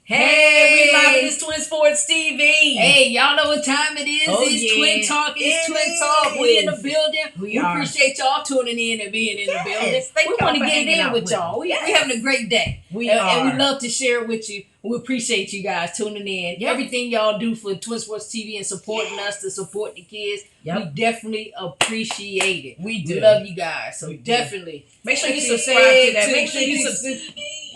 Hey, we live in this Twin Sports TV. Hey, y'all know what time it is. It's Twin Talk. It's Twin Talk. We in the building. We appreciate y'all tuning in and being in the building. We want to get in with y'all. We having a great day. And we love to share it with you. We appreciate you guys tuning in. Everything y'all do for Twin Sports TV and supporting us to support the kids. We definitely appreciate it. We do. We love you guys. So definitely make sure you subscribe to that.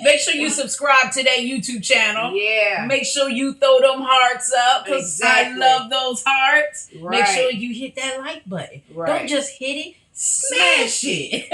Make sure you subscribe to that YouTube channel. Yeah. Make sure you throw them hearts up because I love those hearts. Right. Make sure you hit that like button. Right. Don't just hit it. Smash it.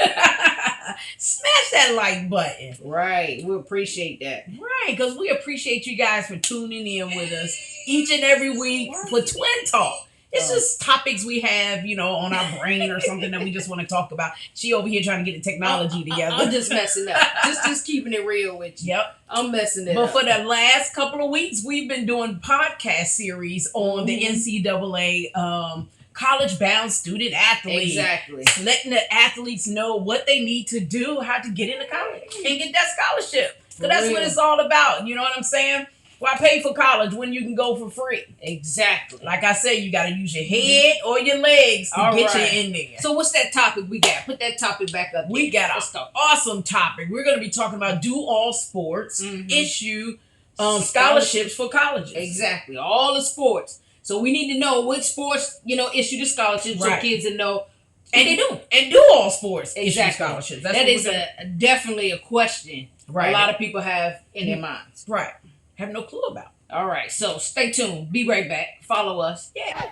Smash that like button. Right. We appreciate that. Right. Because we appreciate you guys for tuning in with us each and every week for Twin Talk. It's just topics we have, on our brain or something that we just want to talk about. She over here trying to get the technology together. I'm just messing up. Just keeping it real with you. Yep. I'm messing it up. But for the last couple of weeks, we've been doing podcast series on the NCAA college-bound student athletes. Exactly. Letting the athletes know what they need to do, how to get into college and get that scholarship. So that's what it's all about. You know what I'm saying? Why pay for college when you can go for free? Exactly. Like I said, you got to use your head or your legs to get you in there. So what's that topic we got? Put that topic back up. We got an awesome topic. We're going to be talking about do all sports issue scholarships for colleges. Exactly. All the sports. So we need to know which sports, issue the scholarships so kids will know. And they do. And do all sports issue scholarships. That is definitely a question a lot of people have in their minds. Right. Have no clue about. All right, so stay tuned. Be right back. Follow us. Yeah.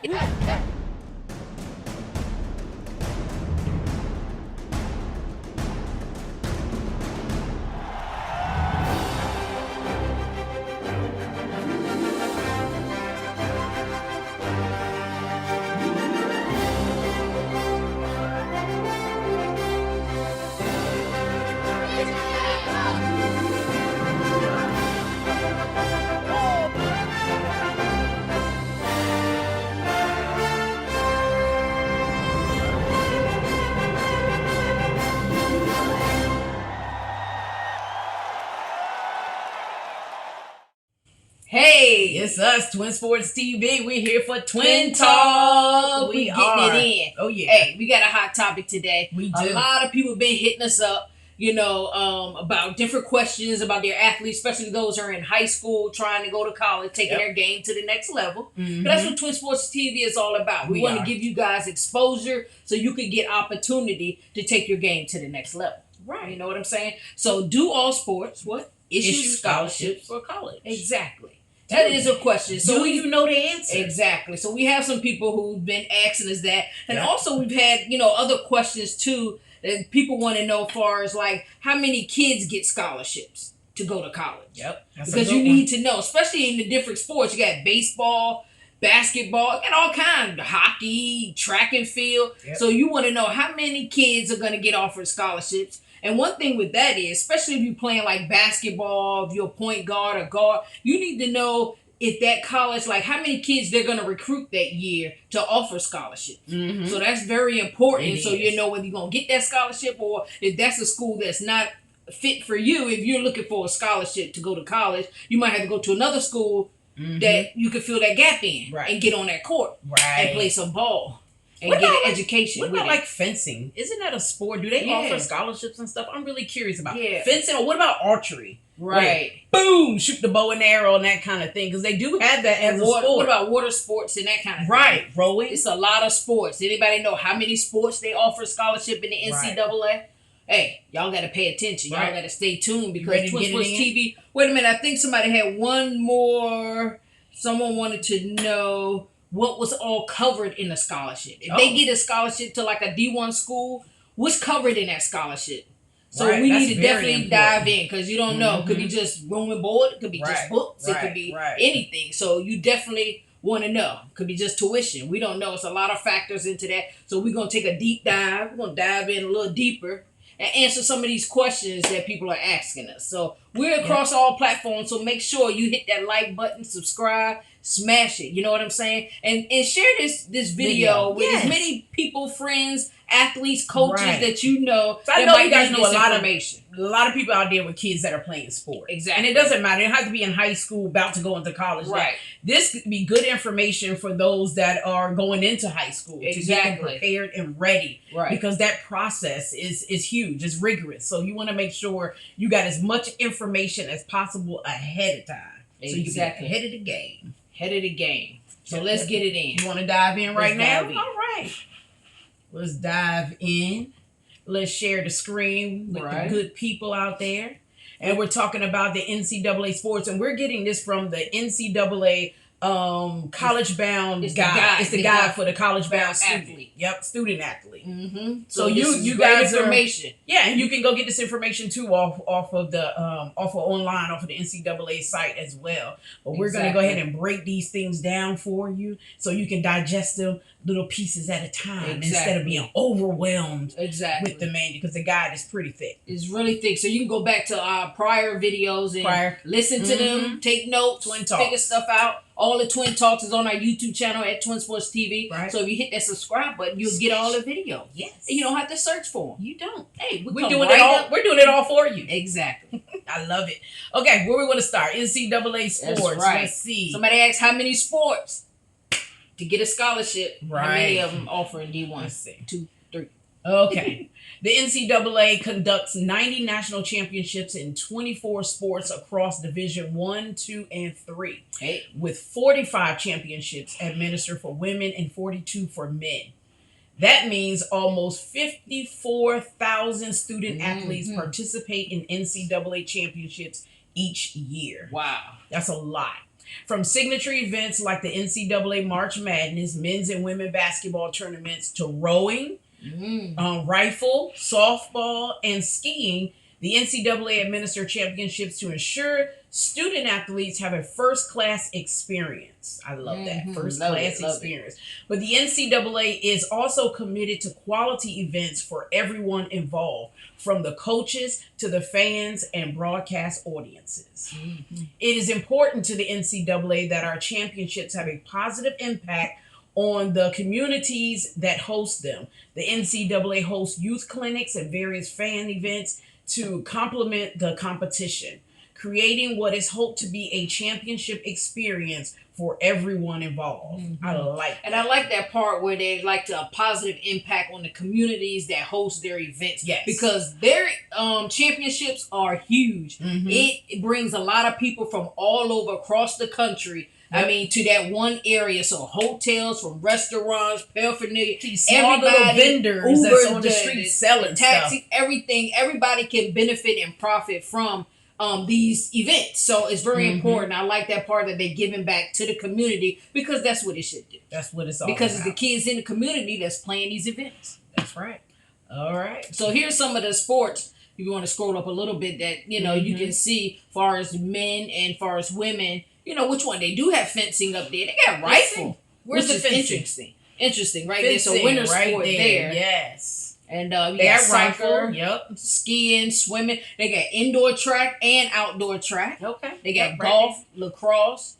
Hey, it's us, Twin Sports TV. We're here for Twin Talk. We getting it in. Oh, yeah. Hey, we got a hot topic today. We do. A lot of people been hitting us up, about different questions about their athletes, especially those who are in high school, trying to go to college, taking their game to the next level. But that's what Twin Sports TV is all about. We want to give you guys exposure so you can get opportunity to take your game to the next level. Right. You know what I'm saying? So do all sports, issue scholarships for college. Exactly. That is a question. So you know the answer? Exactly. So we have some people who've been asking us that. And also we've had, other questions too that people want to know as far as like how many kids get scholarships to go to college. Yep. Because you need to know, especially in the different sports. You got baseball, basketball, and all kinds of hockey, track and field. Yep. So you want to know how many kids are going to get offered scholarships. And one thing with that is, especially if you're playing like basketball, if you're a point guard or guard, you need to know if that college, like how many kids they're going to recruit that year to offer scholarships. So that's very important. So you know whether you're going to get that scholarship or if that's a school that's not fit for you. If you're looking for a scholarship to go to college, you might have to go to another school that you can fill that gap in and get on that court and play some ball. And get an education. What about like fencing? Isn't that a sport? Do they offer scholarships and stuff? I'm really curious about fencing. Or what about archery? Right. Like, boom, shoot the bow and arrow and that kind of thing. Because they do have that as a sport. What about water sports and that kind of thing? Right. Rowing. It's a lot of sports. Anybody know how many sports they offer scholarship in the NCAA? Hey, y'all got to pay attention. Y'all got to stay tuned because Twin Sports TV. Wait a minute. I think somebody had one more. Someone wanted to know what was all covered in a scholarship. If they get a scholarship to like a D1 school, what's covered in that scholarship? So we need to definitely dive in because you don't know. It could be just room and board. It could be just books. It could be anything. So you definitely want to know. It could be just tuition. We don't know. It's a lot of factors into that. So we're going to take a deep dive. We're going to dive in a little deeper and answer some of these questions that people are asking us. So we're across all platforms. So make sure you hit that like button, subscribe, smash it. You know what I'm saying? And share this video with as many people people, friends, athletes, coaches that you know. So I know you guys know a lot of people out there with kids that are playing sports. Exactly. And it doesn't matter. It has to be in high school, about to go into college. Right. This could be good information for those that are going into high school to get them prepared and ready. Right. Because that process is huge. It's rigorous. So you want to make sure you got as much information as possible ahead of time. So you can get ahead of the game. Head of the game. So let's get it in. You want to dive in right now? Dive in. All right. Let's dive in. Let's share the screen with the good people out there. And we're talking about the NCAA sports. And we're getting this from the NCAA college bound guide. It's the guide for the college bound student. Yep, student athlete. Mm-hmm. So you guys information. And you can go get this information too off of online, off of the NCAA site as well. But we're going to go ahead and break these things down for you so you can digest them little pieces at a time instead of being overwhelmed with the manual, because the guide is pretty thick. It's really thick. So you can go back to our prior videos and listen to them, take notes, figure stuff out. All the Twin Talks is on our YouTube channel at TwinSportsTV. Right. So if you hit that subscribe button, you'll get all the videos. Yes. And you don't have to search for them. You don't. Hey, we're doing it all. We're doing it all for you. Exactly. I love it. Okay, where we want to start? NCAA sports. That's right. Let's see. Somebody asked how many sports to get a scholarship. Right. How many of them offer in D1? Let's see. 2, 3. Okay. The NCAA conducts 90 national championships in 24 sports across Division 1, 2, and 3, with 45 championships administered for women and 42 for men. That means almost 54,000 student athletes participate in NCAA championships each year. Wow. That's a lot. From signature events like the NCAA March Madness, men's and women basketball tournaments, to rowing, rifle, softball, and skiing, the NCAA administer championships to ensure student athletes have a first-class experience. I love that. First-class experience. But the NCAA is also committed to quality events for everyone involved, from the coaches to the fans and broadcast audiences. It is important to the NCAA that our championships have a positive impact on the communities that host them. The NCAA hosts youth clinics and various fan events to complement the competition, creating what is hoped to be a championship experience for everyone involved. I like that. And I like that part where they like to a positive impact on the communities that host their events. Yes. Because their championships are huge. It brings a lot of people from all over across the country. I mean, to that one area. So hotels, from restaurants, paraphernalia, small little vendors that's on the street selling taxi, stuff. Everything. Everybody can benefit and profit from these events. So it's very important. I like that part that they're giving back to the community, because that's what it should do. That's what it's all because about. It's the kids in the community that's playing these events. That's right. All right. So here's some of the sports. If you want to scroll up a little bit, that you can see, far as men and far as women. Which one? They do have fencing up there. They got rifle. Where's the fencing? Interesting, right there. So winter sport there. Yes. And they got soccer, rifle. skiing, swimming. They got indoor track and outdoor track. Okay. They got golf, lacrosse,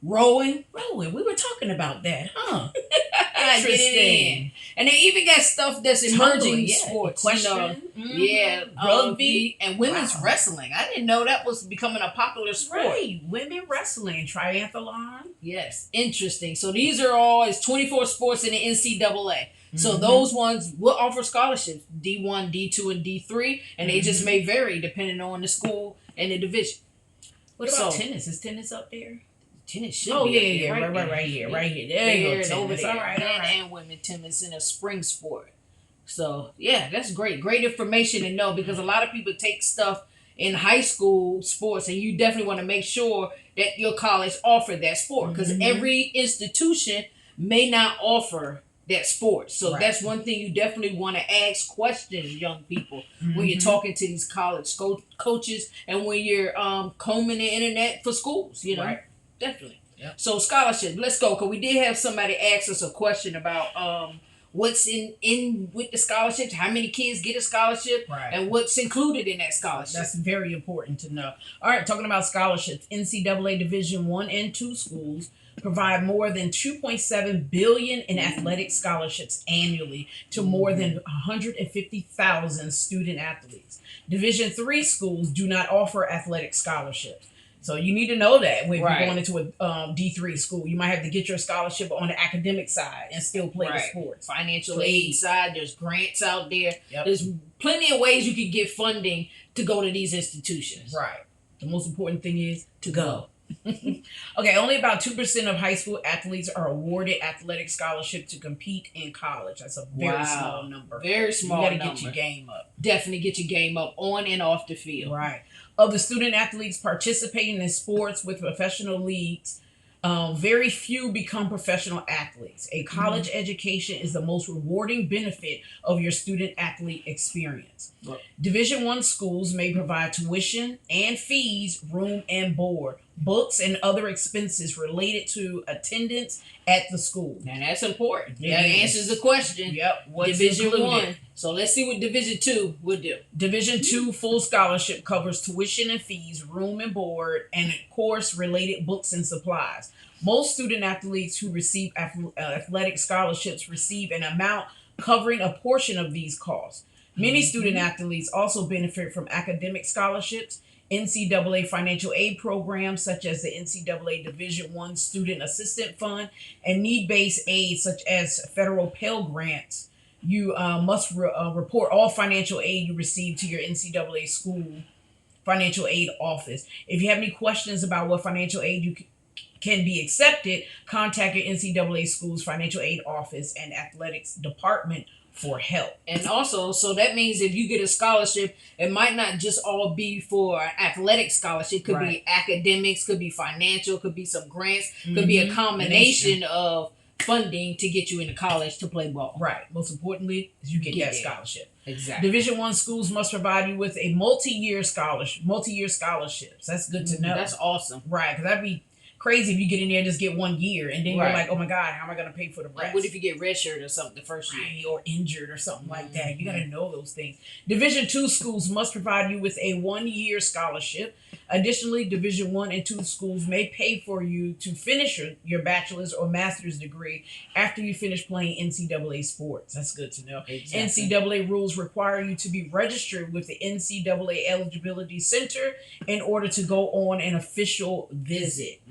rowing. We were talking about that, huh? Interesting. And they even got stuff that's emerging sports. Rugby and women's wrestling. I didn't know that was becoming a popular sport. Right, women wrestling, triathlon. Yes, interesting. So these are all, it's 24 sports in the NCAA. So those ones will offer scholarships, D1, D2, and D3, and they just may vary depending on the school and the division. What about tennis? Is tennis up there? Tennis should be right here. There you go, tennis. Over there. All right. And women tennis in a spring sport. So, yeah, that's great. Great information to know, because a lot of people take stuff in high school sports, and you definitely want to make sure that your college offer that sport, because every institution may not offer that sport. So that's one thing you definitely want to ask questions, young people, when you're talking to these college coaches and when you're combing the internet for schools, Definitely. Yep. So scholarship, let's go, because we did have somebody ask us a question about what's in with the scholarships, how many kids get a scholarship, and what's included in that scholarship. That's very important to know. All right, talking about scholarships, NCAA Division 1 and 2 schools provide more than 2.7 billion in athletic scholarships annually to more than 150,000 student athletes. Division 3 schools do not offer athletic scholarships. So you need to know that when you're going into a D3 school, you might have to get your scholarship on the academic side and still play the sports. Financial aid side, there's grants out there. There's plenty of ways you can get funding to go to these institutions. Right. The most important thing is to go. Okay, only about 2% of high school athletes are awarded athletic scholarship to compete in college. That's a very small number. Very small number. You got to get your game up. Definitely get your game up on and off the field. Right. Of the student athletes participating in sports with professional leagues, very few become professional athletes. A college education is the most rewarding benefit of your student athlete experience. Division 1 schools may provide tuition and fees, room and board, books, and other expenses related to attendance at the school. Now that's important. That answers the question. What's Division included? 1. So let's see what Division 2 would do. Division 2 full scholarship covers tuition and fees, room and board, and course-related books and supplies. Most student athletes who receive athletic scholarships receive an amount covering a portion of these costs. Many student athletes also benefit from academic scholarships, NCAA financial aid programs such as the NCAA Division I Student Assistance Fund, and need-based aid such as federal Pell Grants. You must report all financial aid you receive to your NCAA school financial aid office. If you have any questions about what financial aid you can be accepted, contact your NCAA school's financial aid office and athletics department for help. And also, so that means if you get a scholarship, it might not just all be for athletic scholarship. It could be academics, could be financial, could be some grants, could be a combination of funding to get you into college to play ball. Right. Most importantly, is you get that scholarship. Exactly. Division 1 schools must provide you with a multi-year scholarships. That's good to know. That's awesome. Right, because that'd be crazy if you get in there and just get 1 year and then you're like, oh my God, how am I going to pay for the rest? Like, what if you get redshirt or something the first year? Or injured or something like that. You got to know those things. Division 2 schools must provide you with a 1-year scholarship. Additionally, Division 1 and 2 schools may pay for you to finish your bachelor's or master's degree after you finish playing NCAA sports. That's good to know. Exactly. NCAA rules require you to be registered with the NCAA Eligibility Center in order to go on an official visit.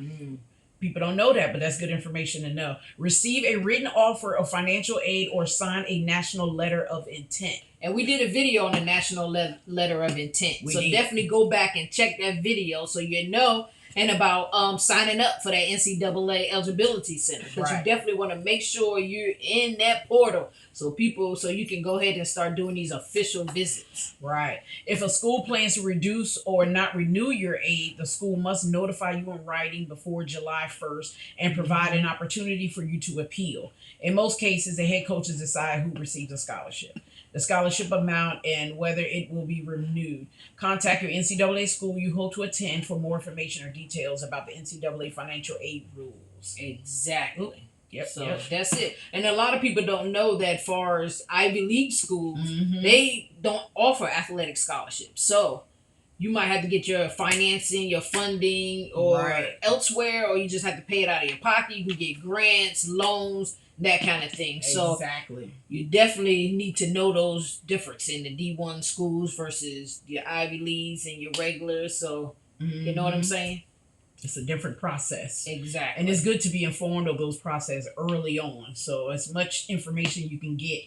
People don't know that, but that's good information to know. Receive a written offer of financial aid or sign a national letter of intent. And we did a video on the national letter of intent. Definitely go back and check that video so you know and about signing up for that NCAA eligibility center. Because you definitely want to make sure you're in that portal so you can go ahead and start doing these official visits. Right. If a school plans to reduce or not renew your aid, the school must notify you in writing before July 1st and provide an opportunity for you to appeal. In most cases, the head coaches decide who receives a scholarship, the scholarship amount, and whether it will be renewed. Contact your NCAA school you hope to attend for more information or details about the NCAA financial aid rules. Exactly. Yep. That's it. And a lot of people don't know that far as Ivy League schools, they don't offer athletic scholarships. So you might have to get your financing, your funding, or elsewhere, or you just have to pay it out of your pocket. You can get grants, loans, that kind of thing. So you definitely need to know those difference in the D1 schools versus your Ivy Leagues and your regulars. So you know what I'm saying? It's a different process. Exactly. And it's good to be informed of those processes early on. So as much information you can get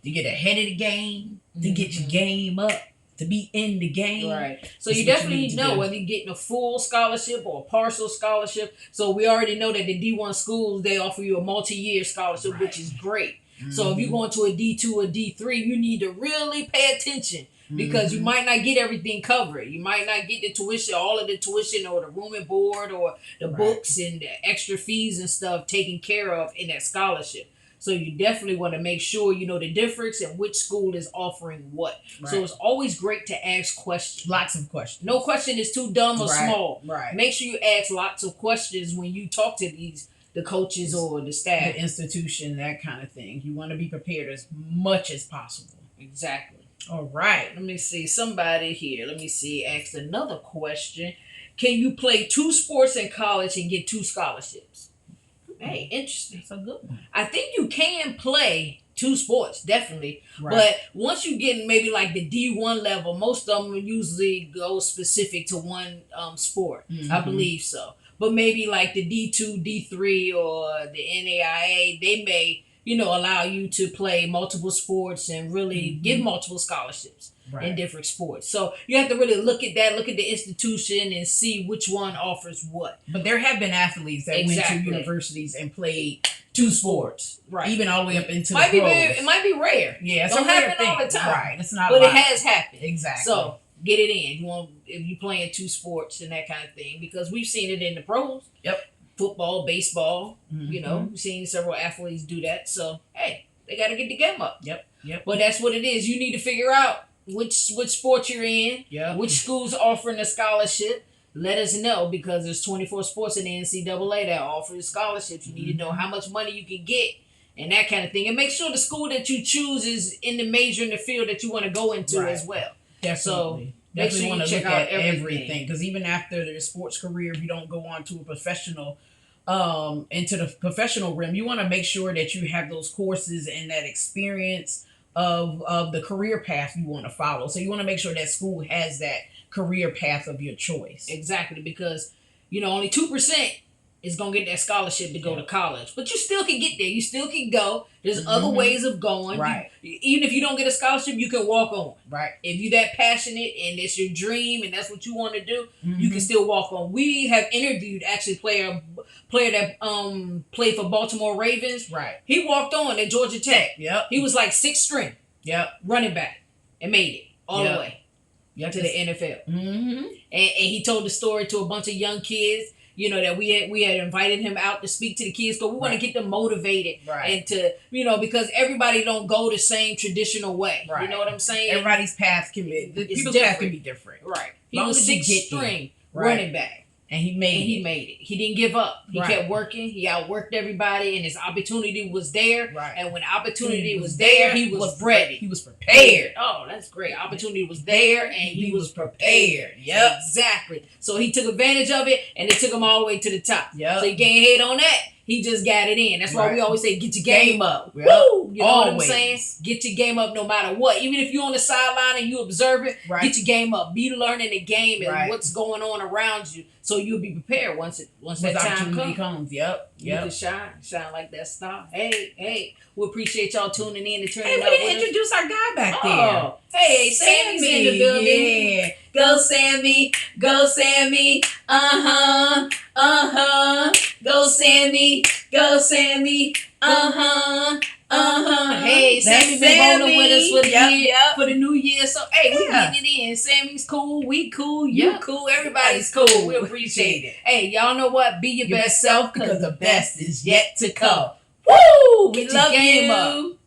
to get ahead of the game, to get your game up, to be in the game. Right. So you definitely know whether you're getting a full scholarship or a partial scholarship. So we already know that the D1 schools, they offer you a multi-year scholarship, which is great. So if you're going to a D2 or D3, you need to really pay attention. Because you might not get everything covered. You might not get the tuition, all of the tuition or the room and board or the books and the extra fees and stuff taken care of in that scholarship. So you definitely want to make sure you know the difference and which school is offering what. So it's always great to ask questions. Lots of questions. No question is too dumb or small. Right. Make sure you ask lots of questions when you talk to the coaches or the staff. The institution, that kind of thing. You want to be prepared as much as possible. Exactly. All right. Let me see. Somebody here, asked another question. Can you play 2 sports in college and get 2 scholarships? Hey, interesting. It's a good one. I think you can play 2 sports, definitely. Right. But once you get maybe like the D1 level, most of them usually go specific to one sport. I believe so. But maybe like the D2, D3, or the NAIA, they may, allow you to play multiple sports and really give multiple scholarships in different sports. So you have to really look at that, look at the institution and see which one offers what. But there have been athletes that went to universities and played 2 sports. Right. Even all the way up into the pros. It might be rare. Yeah, it's don't happen all the time. Right. It's not but it has happened. Exactly. So get it in. If you're playing 2 sports and that kind of thing, because we've seen it in the pros. Yep. Football, baseball. We've seen several athletes do that. So hey, they got to get the game up. Yep. But that's what it is. You need to figure out which sport you're in. Yeah. Which school's offering a scholarship. Let us know, because there's 24 sports in the NCAA that offer scholarships. You need to know how much money you can get and that kind of thing. And make sure the school that you choose is in the major in the field that you want to go into as well. Definitely. So definitely want to look at everything, because even after their sports career, if you don't go on to a professional, into the professional realm, you want to make sure that you have those courses and that experience of the career path you want to follow. So you want to make sure that school has that career path of your choice. Exactly, because only 2% is gonna get that scholarship to go to college, but you still can get there. You still can go. There's other ways of going. Right. Even if you don't get a scholarship, you can walk on. Right. If you're that passionate and it's your dream and that's what you want to do, you can still walk on. We have interviewed actually player that played for Baltimore Ravens. Right. He walked on at Georgia Tech. Yep. He was like 6th string. Yep. Running back, and made it all the way to the NFL. And he told the story to a bunch of young kids. That we had invited him out to speak to the kids, because we want to get them motivated and to because everybody don't go the same traditional way. Right. You know what I'm saying? Everybody's path can be people's path can be different. Right. He was 6th string running back. And he made it. He didn't give up. He kept working. He outworked everybody, and his opportunity was there. Right. And when opportunity was there, he was ready. He was prepared. Oh, that's great. Opportunity was there, and he was prepared. Yep. Exactly. So he took advantage of it, and it took him all the way to the top. Yep. So he gained head on that. He just got it in. That's why we always say, get your game up. Yep. Woo! You know what I'm saying? Get your game up no matter what. Even if you're on the sideline and you observe it, get your game up. Be learning the game and what's going on around you, so you'll be prepared once that time comes. Yep. You can shine like that star. Hey, we appreciate y'all tuning in and turning up. We didn't introduce our guy back there. Hey, Sammy's in the building. Yeah. Go Sammy, go Sammy. Go Sammy, go Sammy. Hey, Sammy been rolling with us for the year, for the new year. So hey, we getting it in. Sammy's cool, we cool, you cool, everybody's cool. We appreciate it. Hey, y'all know what? Be your best self, because the best is yet to come. Woo! We love you.